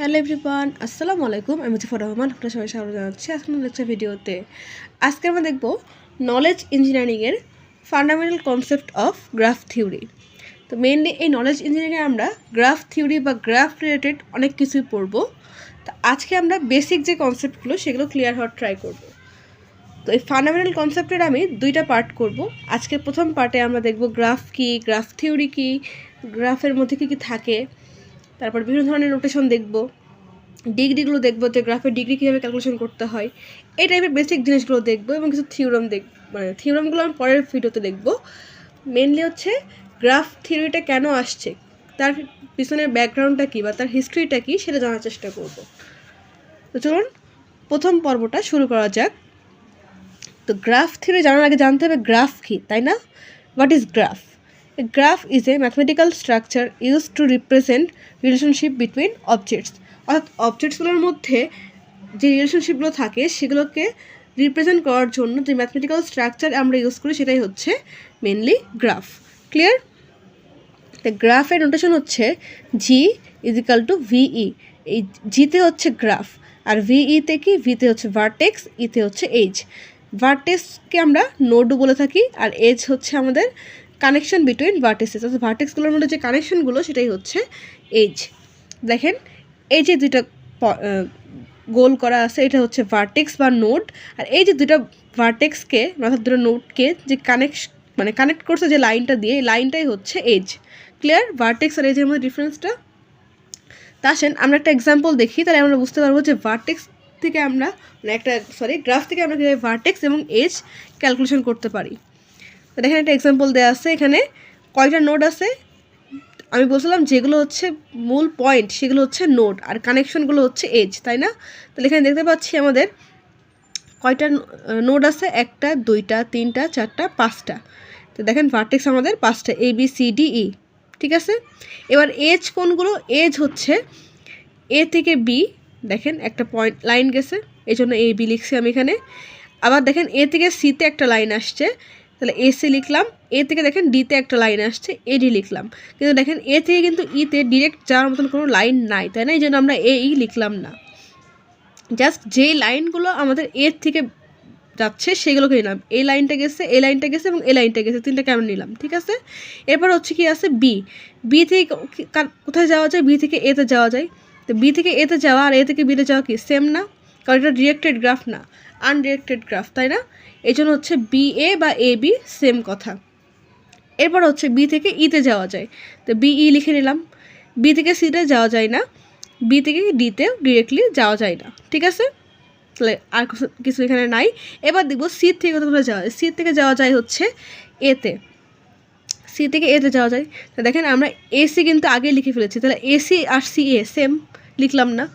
Hello everyone, আসসালামু আলাইকুম। আমি মুজিবুর রহমান, আপনারা সবাই স্বাগত জানাচ্ছি আজকের লেকচার ভিডিওতে। আজকে আমরা দেখব নলেজ ইঞ্জিনিয়ারিংয়ের fundamental concept of graph theory. তো মেইনলি এই নলেজ ইঞ্জিনিয়ারিংয়ে আমরা গ্রাফ থিওরি বা গ্রাফ রিলেটেড অনেক কিছুই পড়বো। তো আজকে আমরা বেসিক যে কনসেপ্টগুলো সেগুলো ক্লিয়ার হওয়ার ট্রাই করব। তো এই ফান্ডামেন্টাল কনসেপ্টের আমি দুইটা পার্ট করব। আজকের প্রথম পার্টে আমরা দেখব গ্রাফ কী, গ্রাফ থিওরি কী, গ্রাফের মধ্যে কী কী থাকে, তারপর বিভিন্ন ধরনের নোটেশন দেখব, ডিগ্রিগুলো দেখবো যে গ্রাফের ডিগ্রি কীভাবে ক্যালকুলেশন করতে হয়, এই টাইপের বেসিক জিনিসগুলো দেখবো এবং কিছু থিওরাম থিওরামগুলো আমি পরের ভিডিওতে দেখবো। মেনলি হচ্ছে গ্রাফ থিওরিটা কেন আসছে, তার পিছনের ব্যাকগ্রাউন্ডটা কী বা তার হিস্ট্রিটা কী সেটা জানার চেষ্টা করব। তো চলুন প্রথম পর্বটা শুরু করা যাক। তো গ্রাফ থিওরি জানার আগে জানতে হবে গ্রাফ কী, তাই না? What is graph? A graph is a mathematical structure used to represent relationship between objects. অর্থাৎ অবজেক্টসগুলোর মধ্যে যে রিলেশনশিপগুলো থাকে সেগুলোকে রিপ্রেজেন্ট করার জন্য যে ম্যাথমেটিক্যাল স্ট্রাকচার আমরা ইউজ করি সেটাই হচ্ছে মেনলি গ্রাফ। ক্লিয়ার? তো গ্রাফের নোটেশন হচ্ছে জি ইজ ইকাল টু ভিই। এই জিতে হচ্ছে গ্রাফ, আর ভিইতে কি, ভিতে হচ্ছে ভার্টেক্স, ইতে হচ্ছে এজ। ভার্টেক্সকে আমরা নোডও বলে থাকি, আর এজ হচ্ছে আমাদের কানেকশন বিটুইন ভার্টেক্সেস, অর্থাৎ ভার্টেক্সগুলোর মধ্যে যে কানেকশনগুলো সেটাই হচ্ছে এজ। দেখেন এই যে দুইটা গোল করা আছে এটা হচ্ছে ভার্টেক্স বা নোড, আর এই যে দুটো ভার্টেক্সকে অর্থাৎ দুটো নোডকে যে কানেক্ট করছে যে লাইনটা দিয়ে, এই লাইনটাই হচ্ছে এজ। ক্লিয়ার? ভার্টেক্স আর এজের মধ্যে ডিফারেন্সটা। তা আসেন আমরা একটা এক্সাম্পল দেখি, তাহলে আমরা বুঝতে পারবো যে ভার্টেক্স থেকে আমরা গ্রাফ থেকে আমরা কীভাবে ভার্টেক্স এবং এজ ক্যালকুলেশন করতে পারি। তো দেখেন একটা এক্সাম্পল দেওয়া আছে, এখানে কয়টা নোড আছে আমি বলছিলাম, যেগুলো হচ্ছে মূল পয়েন্ট সেগুলো হচ্ছে নোড আর কানেকশনগুলো হচ্ছে এজ, তাই না? তাহলে এখানে দেখতে পাচ্ছি আমাদের কয়টা নোড আছে, 1টা 2টা 3টা 4টা 5টা। তো দেখেন ভার্টেক্স আমাদের 5টা, ABCDE, ঠিক আছে? এবার এজ কোনগুলো? এজ হচ্ছে এ থেকে বি, দেখেন একটা পয়েন্ট লাইন গেছে এই জন্য AB লিখছি আমি এখানে। আবার দেখেন এ থেকে সিতে একটা লাইন আসছে, তাহলে এসি লিখলাম। এ থেকে দেখেন ডিতে একটা লাইন আসছে, এডি লিখলাম। কিন্তু দেখেন এ থেকে কিন্তু ইতে ডিরেক্ট যাওয়ার মতন কোনো লাইন নাই, তাই না? এই জন্য আমরা এই লিখলাম না। জাস্ট যেই লাইনগুলো আমাদের এ থেকে যাচ্ছে সেগুলোকে নিলাম। এই লাইনটা গেছে, এই লাইনটা গেছে এবং এই লাইনটা গেছে, তিনটাকে আমরা নিলাম, ঠিক আছে? এরপর হচ্ছে কি আছে বি থেকে কোথায় যাওয়া যায়? বি থেকে এতে যাওয়া যায়। তো বি থেকে এতে যাওয়া আর এ থেকে বিতে যাওয়া কি সেম না? কারণ এটা ডিরেক্টেড গ্রাফ না, আনডিরেক্টেড গ্রাফ, তাই না? এই জন্য হচ্ছে BA বা AB সেম কথা। এরপর হচ্ছে বি থেকে ইতে যাওয়া যায়, তো BE লিখে নিলাম। বি থেকে সিতে যাওয়া যায় না, বি থেকে ডিতেও ডিরেক্টলি যাওয়া যায় না, ঠিক আছে? তাহলে আর কিছু এখানে নাই। এবার দেখবো সি থেকে কোথাও যাওয়া যায়। সি থেকে যাওয়া যায় হচ্ছে এতে, সি থেকে এতে যাওয়া যায়। তো দেখেন আমরা AC কিন্তু আগে লিখে ফেলেছি, তাহলে AC আর CA সেম লিখলাম না।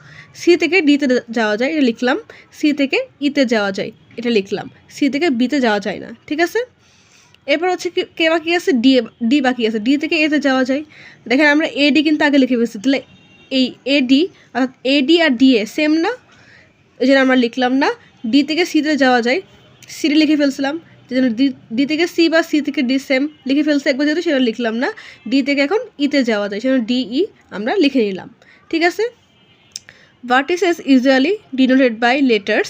সি থেকে ডিতে যাওয়া যায়, এটা লিখলাম। সি থেকে ইতে যাওয়া যায়, এটা লিখলাম। সি থেকে বিতে যাওয়া যায় না, ঠিক আছে? এরপর হচ্ছে কে বাকি আছে? ডি বাকি আছে। ডি থেকে এতে যাওয়া যায়। দেখেন আমরা AD কিন্তু আগে লিখে ফেলেছি, তাহলে এই AD অর্থাৎ AD আর DA সেম না, এই জন্য আমরা লিখলাম না। ডি থেকে সিতে যাওয়া যায়, সিডি লিখে ফেলছিলাম, যে জন্য ডি থেকে সি বা সি থেকে ডি সেম লিখে ফেলছে একবার, যেহেতু সেটা লিখলাম না। ডি থেকে এখন ইতে যাওয়া যায়, সেজন্য DE আমরা লিখে নিলাম, ঠিক আছে? Vertices usually denoted by letters,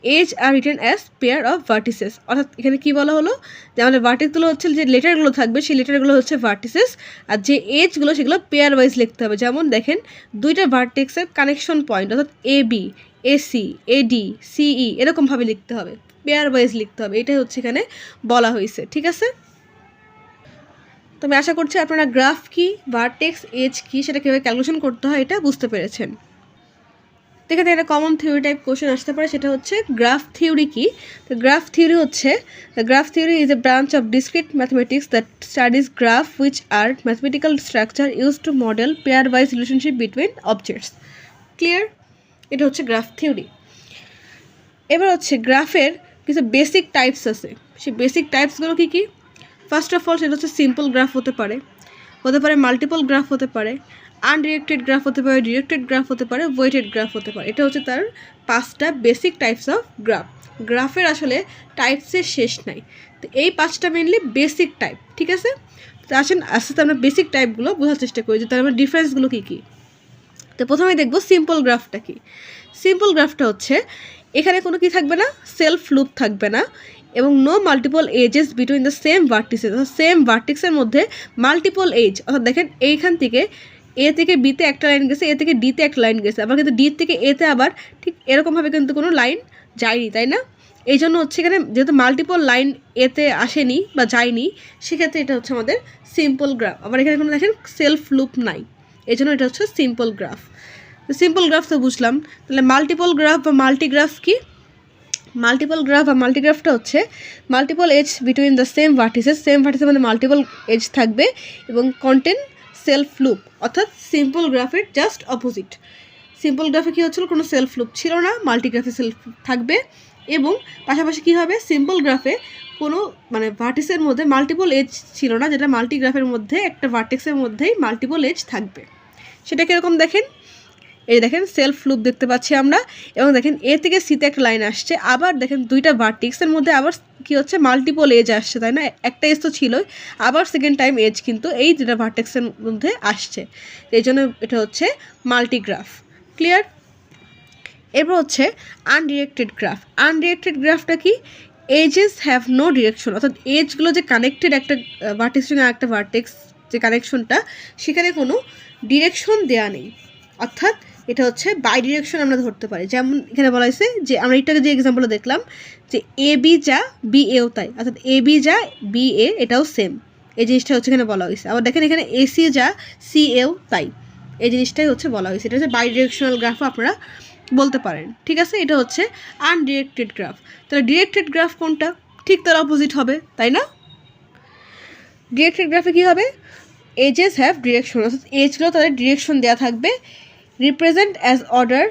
edge are written as pair of vertices. অর্থাৎ এখানে কী বলা হলো, যে আমাদের ভার্টিসগুলো হচ্ছে যে লেটারগুলো থাকবে সেই লেটারগুলো হচ্ছে ভার্টিসেস, আর যে এজগুলো সেগুলো পেয়ার ওয়াইজ লিখতে হবে। যেমন দেখেন দুইটা ভার্টেক্সের কানেকশন পয়েন্ট অর্থাৎ AB AC AD CE এরকমভাবে লিখতে হবে, পেয়ার ওয়াইজ লিখতে হবে, এটাই হচ্ছে এখানে বলা হয়েছে, ঠিক আছে? তো আমি আশা করছি আপনারা গ্রাফ কী, ভার্টেক্স, এজ কী, সেটা কীভাবে ক্যালকুলেশন করতে হয় এটা বুঝতে পেরেছেন। এখানে একটা কমন থিওরি টাইপ কোশ্চেন আসতে পারে, সেটা হচ্ছে গ্রাফ থিওরি কি। তো গ্রাফ থিওরি হচ্ছে, graph theory is a branch of discrete mathematics that studies graph which are mathematical structure use to model pair wise relationship between objects. Clear? এটা হচ্ছে graph theory. এবার হচ্ছে গ্রাফের কিছু বেসিক টাইপস আছে, সেই বেসিক টাইপসগুলো কী কী? ফার্স্ট অফ অল সেটা হচ্ছে সিম্পল গ্রাফ হতে পারে, মাল্টিপল গ্রাফ হতে পারে, আনডিরেক্টেড গ্রাফ হতে পারে, ডিরেক্টেড গ্রাফ হতে পারে, ওয়েটেড গ্রাফ হতে পারে। এটা হচ্ছে তার 5টা বেসিক টাইপস অফ গ্রাফ। গ্রাফের আসলে টাইপসের শেষ নাই, তো এই 5টা মেনলি বেসিক টাইপ, ঠিক আছে? তো আসেন আস্তে আস্তে আমরা বেসিক টাইপগুলো বোঝার চেষ্টা করি যে তার আমরা ডিফারেন্সগুলো কী কী। তো প্রথমে দেখব সিম্পল গ্রাফটা কি। সিম্পল গ্রাফটা হচ্ছে এখানে কোনো কি থাকবে না, সেলফ লুপ থাকবে না, এবং no multiple edges between the same vertices, অর্থাৎ সেম ভার্টিক্সের মধ্যে মাল্টিপল এজ, অর্থাৎ দেখেন এইখান থেকে এ থেকে বিতে একটা লাইন গেছে, এ থেকে ডিতে একটা লাইন গেছে, আবার কিন্তু ডি থেকে এতে আবার ঠিক এরকমভাবে কিন্তু কোনো লাইন যায়নি, তাই না? এই জন্য হচ্ছে এখানে যেহেতু মাল্টিপল লাইন এতে আসেনি বা যায়নি, সেক্ষেত্রে এটা হচ্ছে আমাদের সিম্পল গ্রাফ। আবার এখানে কোনো দেখেন সেলফ লুপ নাই, এই জন্য এটা হচ্ছে সিম্পল গ্রাফ। সিম্পল গ্রাফ তো বুঝলাম, তাহলে মাল্টিপল গ্রাফ বা মাল্টিগ্রাফ কি? মাল্টিপল গ্রাফ বা মাল্টিগ্রাফটা হচ্ছে multiple edge between the same ভার্টিসের মধ্যে মাল্টিপল এজ থাকবে এবং কন্টেন সেলফ লুপ, অর্থাৎ সিম্পল গ্রাফের জাস্ট অপোজিট। সিম্পল গ্রাফে কী হচ্ছিল, কোনো সেলফ লুপ ছিল না, মাল্টিগ্রাফে সেলফ থাকবে, এবং পাশাপাশি কী হবে, সিম্পল গ্রাফে কোনো মানে ভার্টিসের মধ্যে মাল্টিপল এজ ছিল না, যেটা মাল্টিগ্রাফের মধ্যে একটা ভার্টেক্সের মধ্যেই মাল্টিপল এজ থাকবে। সেটা কীরকম দেখেন, এই দেখেন সেলফ লুপ দেখতে পাচ্ছি আমরা, এবং দেখেন এ থেকে সিতে একটা লাইন আসছে, আবার দেখেন দুইটা ভার্টেক্সের মধ্যে আবার কী হচ্ছে, মাল্টিপল এজ আসছে, তাই না? একটা এজ তো ছিলই, আবার সেকেন্ড টাইম এজ কিন্তু এই দুটা ভার্টেক্সের মধ্যে আসছে, এই জন্য এটা হচ্ছে মাল্টিগ্রাফ। ক্লিয়ার? এরপর হচ্ছে আনডিরেক্টেড গ্রাফ। আনডিরেক্টেড গ্রাফটা কি? এজেস হ্যাভ নো ডিরেকশন, অর্থাৎ এজগুলো যে কানেক্টেড একটা ভার্টেক্স সঙ্গে একটা ভার্টেক্স যে কানেকশনটা, সেখানে কোনো ডিরেকশন দেওয়া নেই, অর্থাৎ এটা হচ্ছে বাই ডিরেকশন আমরা ধরতে পারি। যেমন এখানে বলা হয়েছে যে আমরা এটাকে যে এক্সাম্পলটা দেখলাম যে এ বি যা বি এও তাই, অর্থাৎ এ বি যা বি এ এটাও সেম, এই জিনিসটা হচ্ছে এখানে বলা হয়েছে। আবার দেখেন এখানে এসি যা সি এও তাই, এই জিনিসটাই হচ্ছে বলা হয়েছে। এটা হচ্ছে বাই ডিরেকশনাল গ্রাফও আপনারা বলতে পারেন, ঠিক আছে? এটা হচ্ছে আনডিরেক্টেড গ্রাফ। তাহলে ডিরেক্টেড গ্রাফ কোনটা? ঠিক তার অপোজিট হবে, তাই না? ডিরেক্টেড গ্রাফে কী হবে, এজেস হ্যাভ ডিরেকশন, অর্থাৎ এজগুলো তাদের ডিরেকশন দেওয়া থাকবে, রিপ্রেজেন্ট অ্যাজ অর্ডার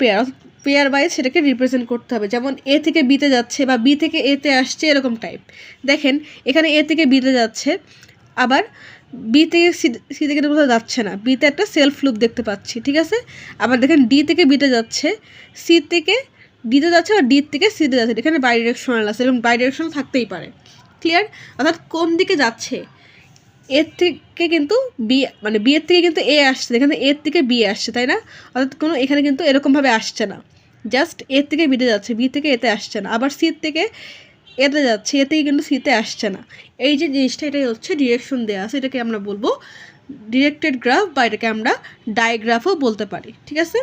পেয়ার, অর্থাৎ পেয়ার ওয়াইজ সেটাকে রিপ্রেজেন্ট করতে হবে। যেমন এ থেকে বিতে যাচ্ছে বা বি থেকে এতে আসছে, এরকম টাইপ। দেখেন এখানে এ থেকে বিতে যাচ্ছে, আবার বি থেকে সি থেকে কোথাও যাচ্ছে না, বিতে একটা সেলফ লুপ দেখতে পাচ্ছি, ঠিক আছে? আবার দেখেন ডি থেকে বিতে যাচ্ছে, সি থেকে ডিতে যাচ্ছে, আর ডি থেকে সিতে যাচ্ছে, এখানে বাই ডিরেকশনাল আছে, এবং বাই ডিরেকশনাল থাকতেই পারে। ক্লিয়ার? অর্থাৎ কোন দিকে যাচ্ছে, এর থেকে কিন্তু বি, মানে বি এর থেকে কিন্তু এ আসছে, এখানে এর থেকে বি আসছে, তাই না? অর্থাৎ কোনো এখানে কিন্তু এরকমভাবে আসছে না, জাস্ট এর থেকে বিতে যাচ্ছে, বি থেকে এতে আসছে না, আবার সি থেকে এতে যাচ্ছে, এ থেকে কিন্তু সিতে আসছে না। এই যে জিনিসটা, এটাই হচ্ছে ডিরেকশন দেওয়া আছে, এটাকে আমরা বলবো ডিরেক্টেড গ্রাফ, বা এটাকে আমরা ডায়াগ্রাফও বলতে পারি, ঠিক আছে?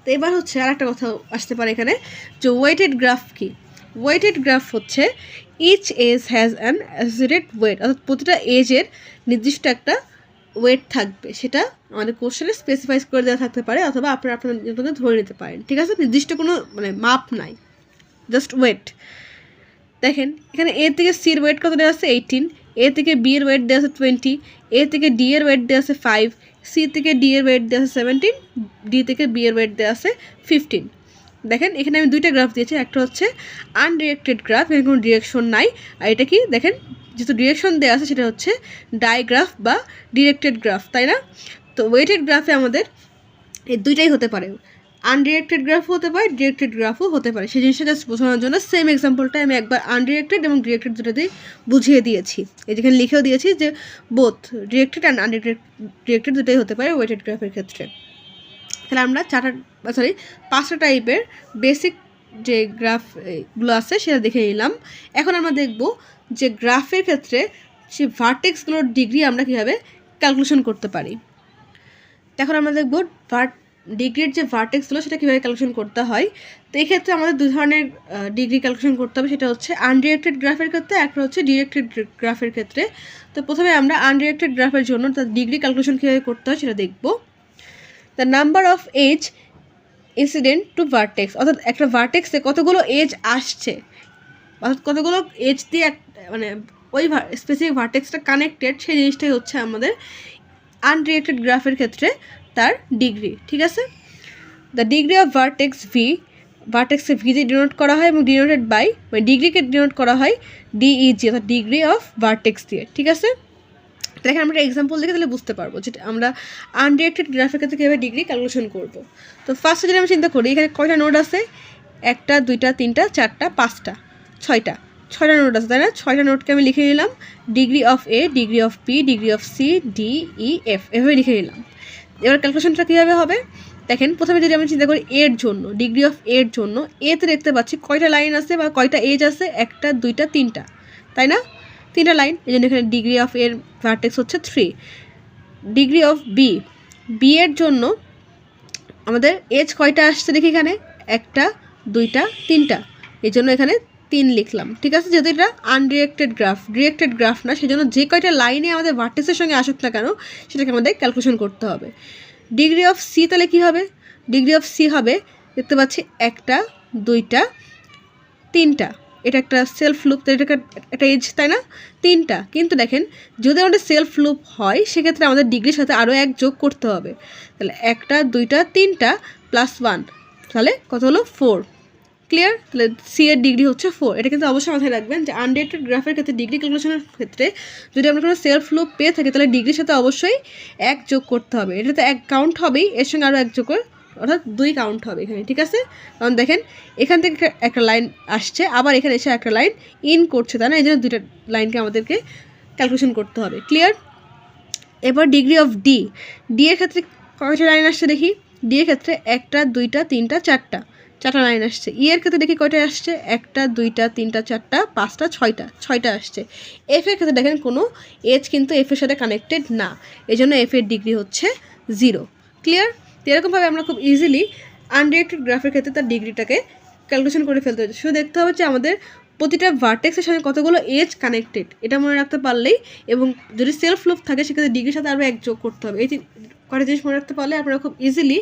তো এবার হচ্ছে আর একটা কথা আসতে পারে এখানে, যে ওয়েটেড গ্রাফ কি? ওয়েটেড গ্রাফ হচ্ছে each edge has an associated weight, অর্থাৎ প্রতিটা এজের নির্দিষ্ট একটা ওয়েট থাকবে, সেটা আমাদের কোশ্চেনে স্পেসিফাই করে দেওয়া থাকতে পারে, অথবা আপনারা আপনাদের ধরে নিতে পারেন, ঠিক আছে? নির্দিষ্ট কোনো মানে মাপ নাই, জাস্ট ওয়েট। দেখেন এখানে এ থেকে সির ওয়েট কত দেওয়া আছে 18, এ থেকে বি এর ওয়েট দেওয়া আছে 20, এ থেকে ডি এর ওয়েট দেওয়া আছে 5, সি থেকে ডি এর ওয়েট দেওয়া আছে 17, ডি থেকে বি এর ওয়েট দেওয়া আছে 15। দেখেন এখানে আমি দুইটা গ্রাফ দিয়েছি, একটা হচ্ছে আনডিরেক্টেড গ্রাফ, এখানে কোনো ডিরেকশন নাই, আর এটা কি দেখেন যেহেতু ডিরেকশন দেওয়া আছে সেটা হচ্ছে ডায়াগ্রাফ বা ডিরেক্টেড গ্রাফ, তাই না? তো ওয়েটেড গ্রাফে আমাদের এই দুইটাই হতে পারে, আনডিরেক্টেড গ্রাফও হতে পারে, ডিরেক্টেড গ্রাফও হতে পারে। সেই জিনিসটা জাস্ট বোঝানোর জন্য সেম এক্সাম্পলটা আমি একবার আনডিরেক্টেড এবং ডিরেক্টেড দুটোতেই বুঝিয়ে দিয়েছি, এই যেখানে লিখেও দিয়েছি যে বোথ ডিরেক্টেড অ্যান্ড ডিরেক্টেড দুটোই হতে পারে ওয়েটেড গ্রাফের ক্ষেত্রে। তাহলে আমরা পাঁচটা টাইপের বেসিক যে গ্রাফগুলো আছে সেটা দেখে নিলাম। এখন আমরা দেখব যে গ্রাফের ক্ষেত্রে সেই ভার্টেক্সগুলোর ডিগ্রি আমরা কীভাবে ক্যালকুলেশন করতে পারি। এখন আমরা দেখব ডিগ্রির যে ভার্টেক্সগুলো সেটা কীভাবে ক্যালকুলেশন করতে হয়। তো এই ক্ষেত্রে আমাদের দুই ধরনের ডিগ্রি ক্যালকুলেশন করতে হবে, সেটা হচ্ছে আনডিরেক্টেড গ্রাফের ক্ষেত্রে, একটা হচ্ছে ডিরেক্টেড গ্রাফের ক্ষেত্রে। তো প্রথমে আমরা আনডিরেক্টেড গ্রাফের জন্য তার ডিগ্রি ক্যালকুলেশন কীভাবে করতে হয় সেটা দেখব। The number of edge incident to vertex, অর্থাৎ একটা ভার্টেক্সে কতগুলো এজ আসছে, অর্থাৎ কতগুলো এজ দিয়ে মানে ওই স্পেসিফিক ভার্টেক্সটা কানেক্টেড, সেই জিনিসটাই হচ্ছে আমাদের আনডিরেক্টেড গ্রাফের ক্ষেত্রে তার ডিগ্রি, ঠিক আছে? The degree of vertex V, ভার্টেক্সে ভি দিয়ে ডিনোট করা হয় এবং ডিনোটেড বাই, মানে ডিগ্রিকে ডিনোট করা হয় ডিইজি, অর্থাৎ ডিগ্রি অফ ভার্টেক্স দিয়ে, ঠিক আছে? দেখেন আমরা এক্সাম্পল দেখে তাহলে বুঝতে পারবো যেটা আমরা আনডিরেক্টেড গ্রাফের ক্ষেত্রে কীভাবে ডিগ্রি ক্যালকুলেশন করব। তো ফার্স্টে যদি আমরা চিন্তা করি, এখানে কয়টা নোড আছে, 1টা 2টা 3টা 4টা 5টা 6টা নোড আছে, তাই না? 6টা নোডকে আমি লিখে নিলাম degree of A, degree of B, degree of C, D, E, F, এভাবে লিখে নিলাম। এবার ক্যালকুলেশনটা কীভাবে হবে দেখেন, প্রথমে যদি আমরা চিন্তা করি এর জন্য, ডিগ্রি অফ এর জন্য, এতে দেখতে পাচ্ছি কয়টা লাইন আছে বা কয়টা এজ আছে, 1 2 3, তাই না? 3টা লাইন, এই জন্য এখানে ডিগ্রি অফ এর ভার্টেক্স হচ্ছে 3। ডিগ্রি অফ বি এর জন্য আমাদের এজ কয়টা আসছে দেখি এখানে, 1 2 3টা, এই জন্য এখানে 3 লিখলাম, ঠিক আছে? যেহেতু এটা আনডিরেক্টেড গ্রাফ, ডিরেক্টেড গ্রাফ না, সেই জন্য যে কয়টা লাইনে আমাদের ভার্টেক্সের সঙ্গে আসুক না কেন সেটাকে আমাদের ক্যালকুলেশন করতে হবে। ডিগ্রি অফ সি তাহলে কী হবে, ডিগ্রি অফ সি হবে দেখতে পাচ্ছি 1 2 3টা, এটা একটা সেলফ লুপ, এটা একটা এজ, তাই না? 3টা, কিন্তু দেখেন যদি আমাদের সেলফ লুপ হয় সেক্ষেত্রে আমাদের ডিগ্রির সাথে আরও 1 যোগ করতে হবে, তাহলে 1 2 3টা প্লাস 1, তাহলে কত হলো 4। ক্লিয়ার? তাহলে সি এর ডিগ্রি হচ্ছে 4। এটা কিন্তু অবশ্যই মাথায় রাখবেন যে আনডিরেক্টেড গ্রাফের ক্ষেত্রে ডিগ্রি ক্যালকুলেশনের ক্ষেত্রে যদি আমরা কোনো সেলফ লুপ পেয়ে থাকি তাহলে ডিগ্রির সাথে অবশ্যই 1 যোগ করতে হবে। এটাতে 1 কাউন্ট হবেই, এর সঙ্গে আরও 1 যোগ করে অর্থাৎ 2 কাউন্ট হবে এখানে, ঠিক আছে? কারণ দেখেন এখান থেকে একটা লাইন আসছে, আবার এখানে এসে একটা লাইন ইন করছে, তাই না? এই জন্য 2টা লাইনকে আমাদেরকে ক্যালকুলেশন করতে হবে। ক্লিয়ার? এবার ডিগ্রি অফ ডি এর ক্ষেত্রে কয়টা লাইন আসছে দেখি, ডি এর ক্ষেত্রে 1 2 3 4টা লাইন আসছে। ই এর ক্ষেত্রে দেখি কয়টা আসছে, 1 2 3 4 5 6টা আসছে। এফ এর ক্ষেত্রে দেখেন কোনো এজ কিন্তু এফ এর সাথে কানেক্টেড না, এই জন্য এফ এর ডিগ্রি হচ্ছে 0। ক্লিয়ার? এরকমভাবে আমরা খুব ইজিলি আনডিরেক্টেড গ্রাফের ক্ষেত্রে তার ডিগ্রিটাকে ক্যালকুলেশন করে ফেলতে হচ্ছে। শুধু দেখতে হবে যে আমাদের প্রতিটা ভার্টেক্সের সঙ্গে কতগুলো এজ কানেক্টেড, এটা মনে রাখতে পারলেই, এবং যদি সেলফ লুপ থাকে সেক্ষেত্রে ডিগ্রির সাথে আরও 1 যোগ করতে হবে। এই কটা জিনিস মনে রাখতে পারলে আপনারা খুব ইজিলি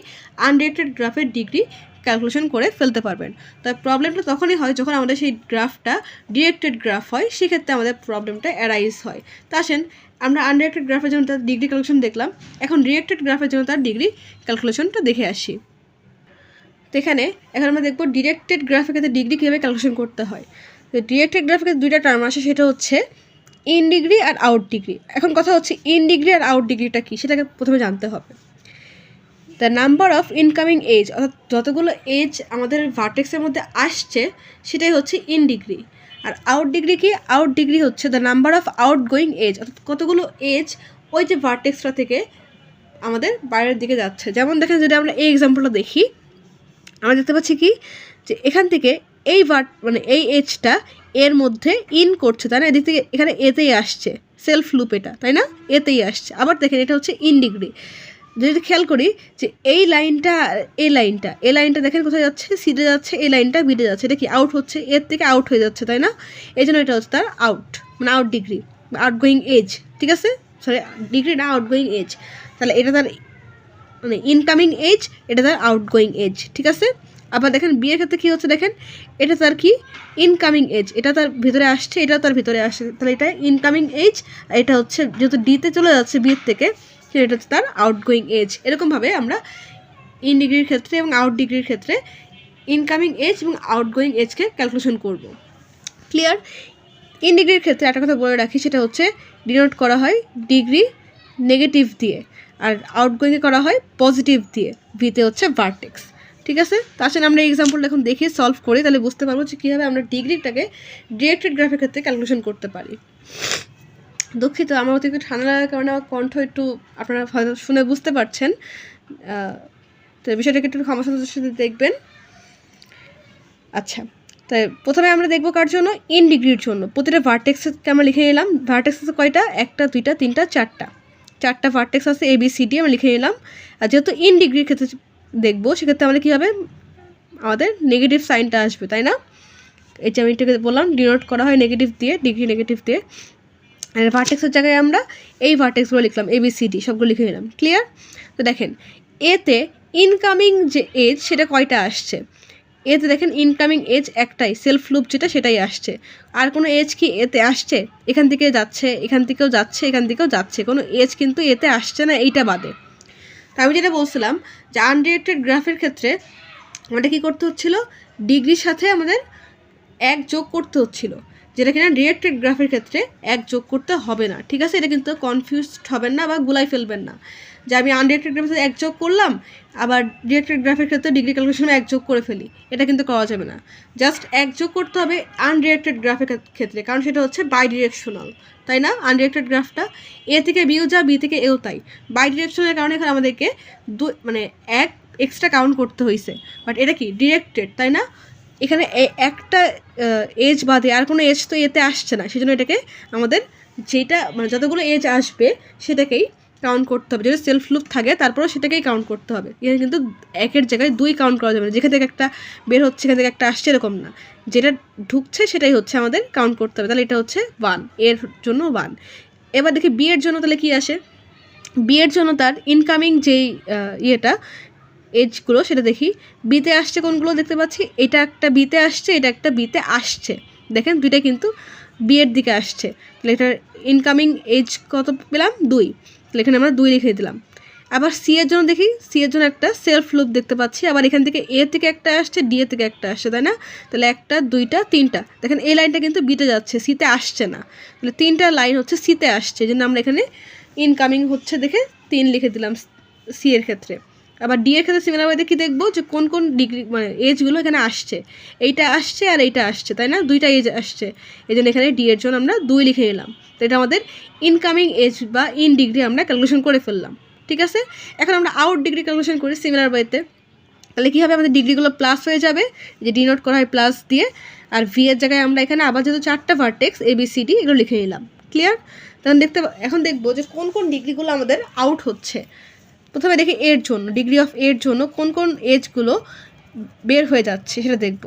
আনডিরেক্টেড গ্রাফের ডিগ্রি ক্যালকুলেশন করে ফেলতে পারবেন। তাই প্রবলেমটা তখনই হয় যখন আমাদের সেই গ্রাফটা ডিরেক্টেড গ্রাফ হয়, সেক্ষেত্রে আমাদের প্রবলেমটা অ্যারাইজ হয়। তা আসেন আমরা আনডিরেক্টেড গ্রাফের জন্য তার ডিগ্রি ক্যালকুলেশন দেখলাম, এখন ডিরেক্টেড গ্রাফের জন্য তার ডিগ্রি ক্যালকুলেশনটা দেখে আসি। তো এখানে এখন আমরা দেখব ডিরেক্টেড গ্রাফের ক্ষেত্রে ডিগ্রি কীভাবে ক্যালকুলেশন করতে হয়। তো ডিরেক্টেড গ্রাফের 2টা টার্ম আসে, সেটা হচ্ছে ইন ডিগ্রি আর আউট ডিগ্রি। এখন কথা হচ্ছে ইন ডিগ্রি আর আউট ডিগ্রিটা কী সেটাকে প্রথমে জানতে হবে। The number of incoming edge, অর্থাৎ যতগুলো এজ আমাদের ভার্টেক্সের মধ্যে আসছে সেটাই হচ্ছে ইন ডিগ্রি। আর আউট ডিগ্রি কি, আউট ডিগ্রি হচ্ছে the number of outgoing edge, অর্থাৎ কতগুলো এজ ওই যে ভার্টেক্সটা থেকে আমাদের বাইরের দিকে যাচ্ছে। যেমন দেখেন যদি আমরা এই এক্সাম্পলটা দেখি, আমরা দেখতে পাচ্ছি কি যে এখান থেকে এই মানে এই এজটা এর মধ্যে ইন করছে, তাই না? এদিক থেকে এখানে এতেই আসছে, সেলফ লুপ এটা, তাই না? এতেই আসছে। আবার দেখেন এটা হচ্ছে ইন ডিগ্রি। যদি খেয়াল করি যে এই লাইনটা এই লাইনটা দেখেন কোথায় যাচ্ছে, সিডে যাচ্ছে, এই লাইনটা বিডে যাচ্ছে, এটা কি আউট হচ্ছে, এর থেকে আউট হয়ে যাচ্ছে, তাই না? এই জন্য এটা হচ্ছে তার আউট, মানে out degree, outgoing edge, ঠিক আছে? সরি, ডিগ্রি না, আউট গোয়িং এজ। তাহলে এটা তার মানে ইনকামিং এজ, এটা তার আউট গোয়িং এজ, ঠিক আছে? আবার দেখেন বিয়ের ক্ষেত্রে কী হচ্ছে, দেখেন এটা তার কি ইনকামিং এজ, এটা তার ভিতরে আসছে, এটাও তার ভিতরে আসছে, তাহলে এটা ইনকামিং এজ, আর এটা হচ্ছে যেহেতু ডিতে চলে যাচ্ছে বিয়ের থেকে, এটা হচ্ছে তার আউটগোয়িং এজ। এরকমভাবে আমরা ইন ডিগ্রির ক্ষেত্রে এবং আউট ডিগ্রির ক্ষেত্রে ইনকামিং এজ এবং আউটগোয়িং এজকে ক্যালকুলেশন করব। ক্লিয়ার? ইন ডিগ্রির ক্ষেত্রে একটা কথা বলে রাখি, সেটা হচ্ছে ডিনোট করা হয় ডিগ্রি নেগেটিভ দিয়ে, আর আউটগোয়িংয়ে করা হয় পজিটিভ দিয়ে, ভিতে হচ্ছে ভার্টেক্স, ঠিক আছে? তো আসলে আমরা এই এক্সাম্পলটা এখন দেখি সলভ করি, তাহলে বুঝতে পারবো যে কীভাবে আমরা ডিগ্রিটাকে ডিরেক্টেড গ্রাফের ক্ষেত্রে ক্যালকুলেশন করতে পারি। দুঃখিত, আমার হয়তো একটু ঠান্ডা লাগার কারণে আমার কণ্ঠ একটু আপনারা হয়তো শুনে বুঝতে পারছেন, তো বিষয়টাকে একটু ক্ষমার সাথে দেখবেন। আচ্ছা, তাই প্রথমে আমরা দেখবো কার জন্য, ইন ডিগ্রির জন্য। প্রতিটা ভার্টেক্সকে আমরা লিখে নিলাম, ভার্টেক্স আছে কয়টা, 1 2 3 4টা ভার্টেক্স আছে ABCD আমরা লিখে নিলাম। আর যেহেতু ইন ডিগ্রির ক্ষেত্রে দেখবো সেক্ষেত্রে আমাদের কী হবে, আমাদের নেগেটিভ সাইনটা আসবে, তাই না? এই যে আমি এটাকে বললাম ডিনোট করা হয় নেগেটিভ দিয়ে, ডিগ্রি নেগেটিভ দিয়ে। আর ভার্টেক্সের জায়গায় আমরা এই ভার্টেক্সগুলো লিখলাম, ABCD সবগুলো লিখে নিলাম। ক্লিয়ার? তো দেখেন এতে ইনকামিং যে এজ সেটা কয়টা আসছে, এতে দেখেন ইনকামিং এজ একটাই, সেলফ লুপ যেটা সেটাই আসছে। আর কোনো এজ কি এতে আসছে, এখান থেকে যাচ্ছে, এখান থেকেও যাচ্ছে, এখান থেকেও যাচ্ছে, কোনো এজ কিন্তু এতে আসছে না, এইটা বাদে। তা আমি যেটা বলছিলাম যে আনডিরেক্টেড গ্রাফের ক্ষেত্রে আমাদের কী করতে হচ্ছিলো, ডিগ্রির সাথে আমাদের 1 যোগ করতে হচ্ছিলো, যেটা কিনা ডিরেক্টেড গ্রাফের ক্ষেত্রে 1 যোগ করতে হবে না, ঠিক আছে? এটা কিন্তু কনফিউজড হবেন না বা গুলাই ফেলবেন না। যে আমি আনডিরেক্টেড গ্রাফের সাথে 1 যোগ করলাম, আবার ডিরেক্টেড গ্রাফের ক্ষেত্রে ডিগ্রি ক্যালকুলেশনে 1 যোগ করে ফেলি, এটা কিন্তু করা যাবে না। জাস্ট 1 যোগ করতে হবে আনডিরেক্টেড গ্রাফের ক্ষেত্রে, কারণ সেটা হচ্ছে বাই ডিরেকশনাল, তাই না? আনডিরেক্টেড গ্রাফটা এ থেকে বিও যা, বি থেকে এও তাই। বাই ডিরেকশনের কারণে এখানে আমাদেরকে মানে 1 এক্সট্রা কাউন্ট করতে হয়েছে, বাট এটা কি ডিরেক্টেড, তাই না? এখানে একটা এজ বাদে আর কোনো এজ তো এতে আসছে না, সেজন্য এটাকে আমাদের যেটা মানে যতগুলো এজ আসবে সেটাকেই কাউন্ট করতে হবে। যদি সেলফ লুপ থাকে তারপরেও সেটাকেই কাউন্ট করতে হবে। এখানে কিন্তু 1-এর জায়গায় 2 কাউন্ট করা যাবে না, যেখান থেকে একটা বের হচ্ছে সেখান থেকে একটা আসছে এরকম না, যেটা ঢুকছে সেটাই হচ্ছে আমাদের কাউন্ট করতে হবে। তাহলে এটা হচ্ছে 1, এর জন্য 1। এবার দেখি বি এর জন্য তাহলে কি আসে। বি এর জন্য তার ইনকামিং যেই ইয়েটা এজগুলো সেটা দেখি। বিতে আসছে কোনগুলো দেখতে পাচ্ছি, এটা একটা বিতে আসছে, এটা একটা বিতে আসছে। দেখেন দুইটা কিন্তু বিয়ের দিকে আসছে, তাহলে এটার ইনকামিং এজ কত পেলাম? 2। তাহলে এখানে আমরা 2 লিখে দিলাম। আবার সি এর জন্য দেখি, সি এর জন্য একটা সেলফ লুপ দেখতে পাচ্ছি, আবার এখান থেকে এ থেকে একটা আসছে, ডি এ থেকে একটা আসছে, তাই না? তাহলে 1টা 2টা 3টা, দেখেন এই লাইনটা কিন্তু বিতে যাচ্ছে, সিতে আসছে না, তাহলে 3টা লাইন হচ্ছে সিতে আসছে, এই জন্য আমরা এখানে ইনকামিং হচ্ছে দেখে 3 লিখে দিলাম সি এর ক্ষেত্রে। আবার ডি এর ক্ষেত্রে সিমিলার ওয়েতে কী দেখবো, যে কোন কোন ডিগ্রি মানে এজগুলো এখানে আসছে, এইটা আসছে আর এইটা আসছে, তাই না? 2টা এজ আসছে, এই জন্য এখানে ডি এর জন্য আমরা 2 লিখে নিলাম। তো এটা আমাদের ইনকামিং এজ বা ইন ডিগ্রি আমরা ক্যালকুলেশন করে ফেললাম, ঠিক আছে? এখন আমরা আউট ডিগ্রি ক্যালকুলেশন করি সিমিলার ওয়েতে। তাহলে কী হবে, আমাদের ডিগ্রিগুলো প্লাস হয়ে যাবে, যে ডিনোট করা হয় প্লাস দিয়ে, আর ভি এর জায়গায় আমরা এখানে আবার যেহেতু 4টা vertex A B C D এগুলো লিখে নিলাম। ক্লিয়ার? তখন এখন দেখবো যে কোন কোন ডিগ্রিগুলো আমাদের আউট হচ্ছে। প্রথমে দেখি এর জন্য, ডিগ্রি অফ এর জন্য কোন কোন এজগুলো বের হয়ে যাচ্ছে সেটা দেখব।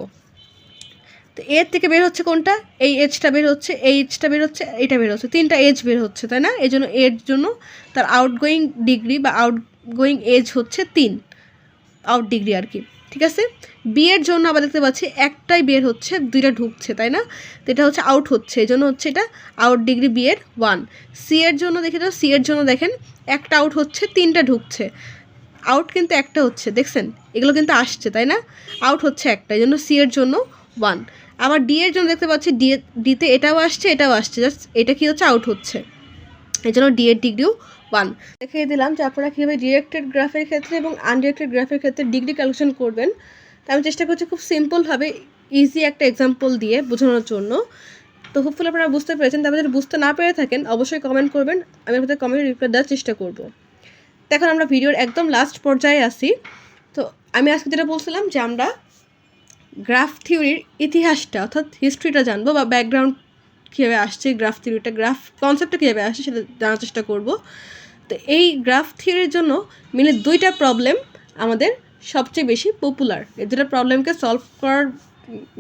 তো এর থেকে বের হচ্ছে কোনটা, এই এজটা বের হচ্ছে, এই এজটা বের হচ্ছে, এটা বের হচ্ছে, 3টা এজ বের হচ্ছে, তাই না? এই জন্য এর জন্য তার আউটগোয়িং ডিগ্রি বা আউটগোয়িং এজ হচ্ছে 3, আউট ডিগ্রি আর কি, ঠিক আছে? বি এর জন্য আবার দেখতে পাচ্ছি একটাই বের হচ্ছে, 2টা ঢুকছে, তাই না? তো এটা হচ্ছে আউট হচ্ছে, এই জন্য হচ্ছে এটা আউট ডিগ্রি বি এর 1। সি এর জন্য দেখে দাও, সি এর জন্য দেখেন একটা আউট হচ্ছে, 3টা ঢুকছে, আউট কিন্তু একটা হচ্ছে, দেখছেন এগুলো কিন্তু আসছে, তাই না? আউট হচ্ছে একটা, এই জন্য সি এর জন্য 1। আবার ডি এর জন্য দেখতে পাচ্ছি ডিতে এটাও আসছে এটাও আসছে, জাস্ট এটা কি হচ্ছে আউট হচ্ছে, এই জন্য ডি এর ডিগ্রিও 1। দেখিয়ে দিলাম যে আপনারা কীভাবে ডিরেক্টেড গ্রাফের ক্ষেত্রে এবং আনডিরেক্টেড গ্রাফের ক্ষেত্রে ডিগ্রি ক্যালকুলেশন করবেন। তো আমি চেষ্টা করছি খুব সিম্পলভাবে ইজি একটা এক্সাম্পল দিয়ে বোঝানোর জন্য। তো হোপফুলি আপনারা বুঝতে পেরেছেন। তারপরে যদি বুঝতে না পেরে থাকেন অবশ্যই কমেন্ট করবেন, আমি আপনাদের কমেন্টে রিপ্লাই দেওয়ার চেষ্টা করব। তো এখন আমরা ভিডিওর একদম লাস্ট পর্যায়ে আসি। তো আমি আজকে যেটা বলছিলাম যে আমরা গ্রাফ থিওরির ইতিহাসটা অর্থাৎ হিস্ট্রিটা জানবো, বা ব্যাকগ্রাউন্ড কীভাবে আসছে গ্রাফ থিওরিটা, গ্রাফ কনসেপ্টটা কীভাবে আসছে সেটা জানার চেষ্টা করব। তো এই গ্রাফ থিওরির জন্য মেনলি 2টা প্রবলেম আমাদের সবচেয়ে বেশি পপুলার। এই 2টা প্রবলেমকে সলভ করার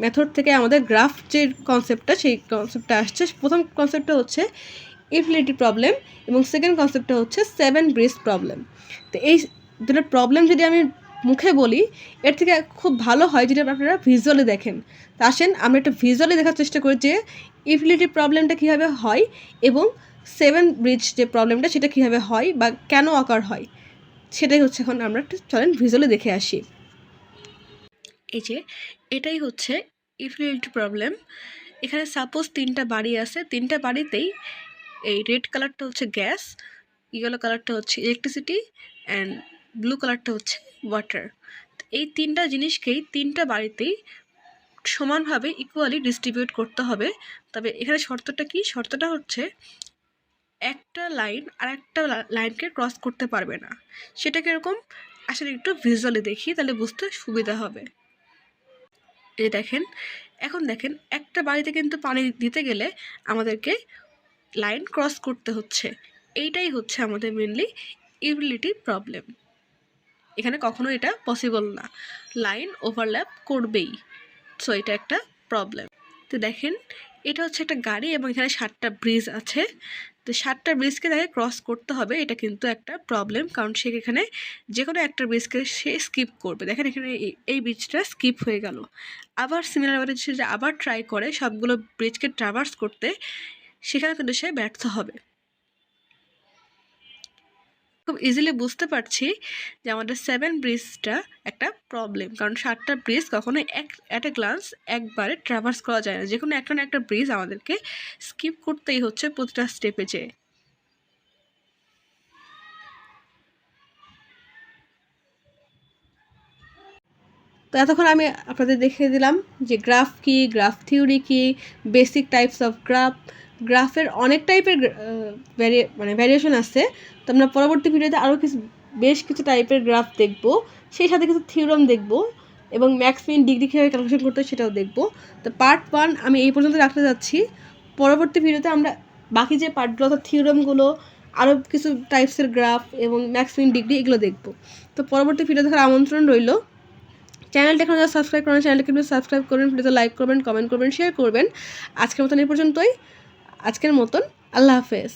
মেথড থেকে আমাদের গ্রাফ যে কনসেপ্টটা সেই কনসেপ্টটা আসছে। প্রথম কনসেপ্টটা হচ্ছে ইনফিনিটি প্রবলেম এবং সেকেন্ড কনসেপ্টটা হচ্ছে 7 ব্রিজ প্রবলেম। তো এই 2টা প্রবলেম যদি আমি মুখে বলি এর থেকে খুব ভালো হয় যদি আপনারা ভিজুয়ালি দেখেন। তা আসেন আমরা একটু ভিজুয়ালি দেখার চেষ্টা করি যে ইনফিনিটি প্রবলেমটা কীভাবে হয় এবং 7 ব্রিজ যে প্রবলেমটা সেটা কীভাবে হয় বা কেন আকার হয়, সেটাই হচ্ছে এখন আমরা একটু চলেন ভিজুয়ালি দেখে আসি। এই যে এটাই হচ্ছে ইনফিনিটি প্রবলেম। এখানে সাপোজ 3টা বাড়ি আছে, 3টা বাড়িতেই এই রেড কালারটা হচ্ছে গ্যাস, ইয়েলো কালারটা হচ্ছে ইলেকট্রিসিটি অ্যান্ড ব্লু কালারটা হচ্ছে ওয়াটার। এই 3টা জিনিসকেই 3টা বাড়িতেই সমানভাবে ইকুয়ালি ডিস্ট্রিবিউট করতে হবে। তবে এখানে শর্তটা কি, শর্তটা হচ্ছে একটা লাইন আর একটা লাইনকে ক্রস করতে পারবে না। সেটা কীরকম আসলে একটু ভিজুয়ালি দেখি, তাহলে বুঝতে সুবিধা হবে। এই দেখেন, এখন দেখেন একটা বাড়িতে কিন্তু পানি দিতে গেলে আমাদেরকে লাইন ক্রস করতে হচ্ছে। এইটাই হচ্ছে আমাদের মেনলি ইউটিলিটি প্রবলেম। এখানে কখনো এটা পসিবল না, লাইন ওভারল্যাপ করবেই। সো এটা একটা প্রবলেম। তো দেখেন এটা হচ্ছে একটা গাড়ি এবং এখানে 7টা ব্রিজ আছে। তো 7টা ব্রিজকে তাকে ক্রস করতে হবে, এটা কিন্তু একটা প্রবলেম, কারণ সে এখানে যে কোনো একটা ব্রিজকে সে স্কিপ করবে। দেখেন এখানে এই ব্রিজটা স্কিপ হয়ে গেল। আবার সিমিলারভাবে সে যে আবার ট্রাই করে সবগুলো ব্রিজকে ট্রাভার্স করতে, সেখানে কিন্তু সে ব্যর্থ হবে। খুব ইজিলি বুঝতে পারছি যে আমাদের 7 ব্রিজটা একটা প্রবলেম, কারণ 7টা ব্রিজ কখনোই অ্যাট এ গ্লান্স একবারে ট্রাভার্স করা যায় না, যে কোনো একটা না একটা ব্রিজ আমাদেরকে স্কিপ করতেই হচ্ছে প্রতিটা স্টেপে যেয়ে। তো এতক্ষণ আমি আপনাদের দেখিয়ে দিলাম যে গ্রাফ কী, গ্রাফ থিওরি কী, বেসিক টাইপস অফ গ্রাফের অনেক টাইপের ভ্যারিয়েশন আছে। তো আমরা পরবর্তী ভিডিওতে আরও বেশ কিছু টাইপের গ্রাফ দেখব, সেই সাথে কিছু থিওরাম দেখব এবং ম্যাক্স মিন ডিগ্রি কীভাবে ক্যালকুলেশন করতে সেটাও দেখব। তো পার্ট 1 আমি এই পর্যন্ত রাখতে যাচ্ছি। পরবর্তী ভিডিওতে আমরা বাকি যে পার্টগুলো অর্থাৎ থিওরামগুলো, আরও কিছু টাইপসের গ্রাফ এবং ম্যাক্স মিন ডিগ্রি এগুলো দেখব। তো পরবর্তী ভিডিও দেখার আমন্ত্রণ রইল। চ্যানেলটা এখন যারা সাবস্ক্রাইব করেন চ্যানেলটাকে একটু সাবস্ক্রাইব করবেন, ভিডিওতে লাইক করবেন, কমেন্ট করবেন, শেয়ার করবেন। আজকের মতন এই পর্যন্তই। আজকের মতন আল্লাহ হাফেজ।